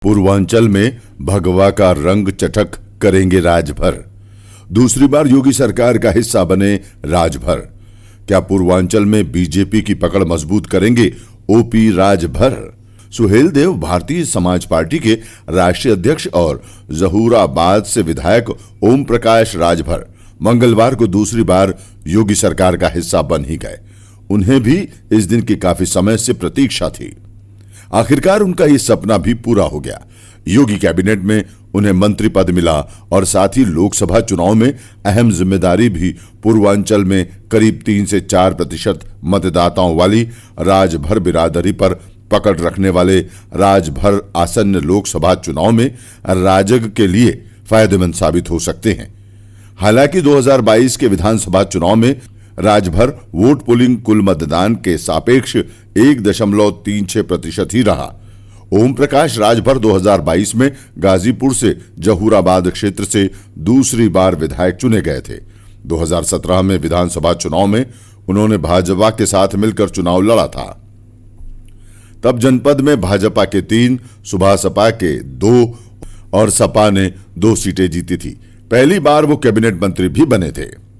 पूर्वांचल में भगवा का रंग चटक करेंगे राजभर। दूसरी बार योगी सरकार का हिस्सा बने राजभर। क्या पूर्वांचल में बीजेपी की पकड़ मजबूत करेंगे ओपी राजभर? सुहेल देव भारतीय समाज पार्टी के राष्ट्रीय अध्यक्ष और जहूराबाद से विधायक ओम प्रकाश राजभर मंगलवार को दूसरी बार योगी सरकार का हिस्सा बन ही गए। उन्हें भी इस दिन की काफी समय से प्रतीक्षा थी। आखिरकार उनका ये सपना भी पूरा हो गया। योगी कैबिनेट में उन्हें मंत्री पद मिला और साथ ही लोकसभा चुनाव में अहम जिम्मेदारी भी पूर्वांचल में करीब 3 से 4% मतदाताओं वाली राजभर बिरादरी पर पकड़ रखने वाले राजभर आसन्न लोकसभा चुनाव में राजग के लिए फायदेमंद साबित हो सकते हैं। हालांकि 2022 के विधानसभा चुनाव में राजभर वोट पोलिंग कुल मतदान के सापेक्ष 1.36% ही रहा। ओम प्रकाश राजभर 2022 में गाजीपुर से जहूराबाद क्षेत्र से दूसरी बार विधायक चुने गए थे। 2017 में विधानसभा चुनाव में उन्होंने भाजपा के साथ मिलकर चुनाव लड़ा था। तब जनपद में भाजपा के 3, सुभासपा के 2 और सपा ने 2 सीटें जीती थी। पहली बार वो कैबिनेट मंत्री भी बने थे।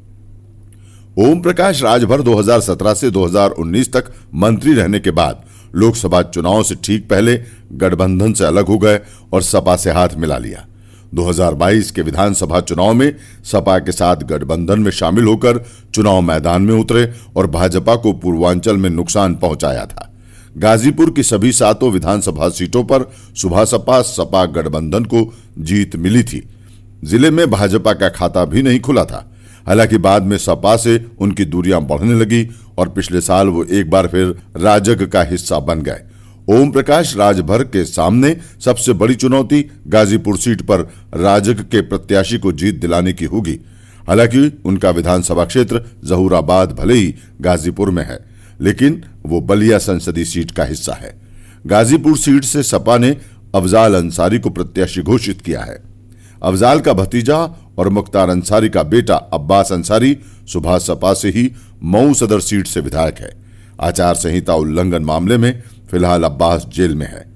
ओम प्रकाश राजभर 2017 से 2019 तक मंत्री रहने के बाद लोकसभा चुनाव से ठीक पहले गठबंधन से अलग हो गए और सपा से हाथ मिला लिया। 2022 के विधानसभा चुनाव में सपा के साथ गठबंधन में शामिल होकर चुनाव मैदान में उतरे और भाजपा को पूर्वांचल में नुकसान पहुंचाया था। गाजीपुर की सभी 7 विधानसभा सीटों पर सुभासपा सपा गठबंधन को जीत मिली थी। जिले में भाजपा का खाता भी नहीं खुला था। हालांकि बाद में सपा से उनकी दूरियां बढ़ने लगी और पिछले साल वो एक बार फिर राजग का हिस्सा बन गए। ओम प्रकाश राजभर के सामने सबसे बड़ी चुनौती गाजीपुर सीट पर राजग के प्रत्याशी को जीत दिलाने की होगी। हालांकि उनका विधानसभा क्षेत्र जहूराबाद भले ही गाजीपुर में है, लेकिन वो बलिया संसदीय सीट का हिस्सा है। गाजीपुर सीट से सपा ने अफजाल अंसारी को प्रत्याशी घोषित किया है। अफजाल का भतीजा और मुख्तार अंसारी का बेटा अब्बास अंसारी सुभासपा से ही मऊ सदर सीट से विधायक है। आचार संहिता उल्लंघन मामले में फिलहाल अब्बास जेल में है।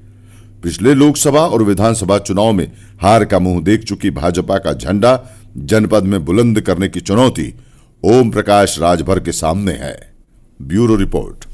पिछले लोकसभा और विधानसभा चुनाव में हार का मुंह देख चुकी भाजपा का झंडा जनपद में बुलंद करने की चुनौती ओम प्रकाश राजभर के सामने है। Bureau report.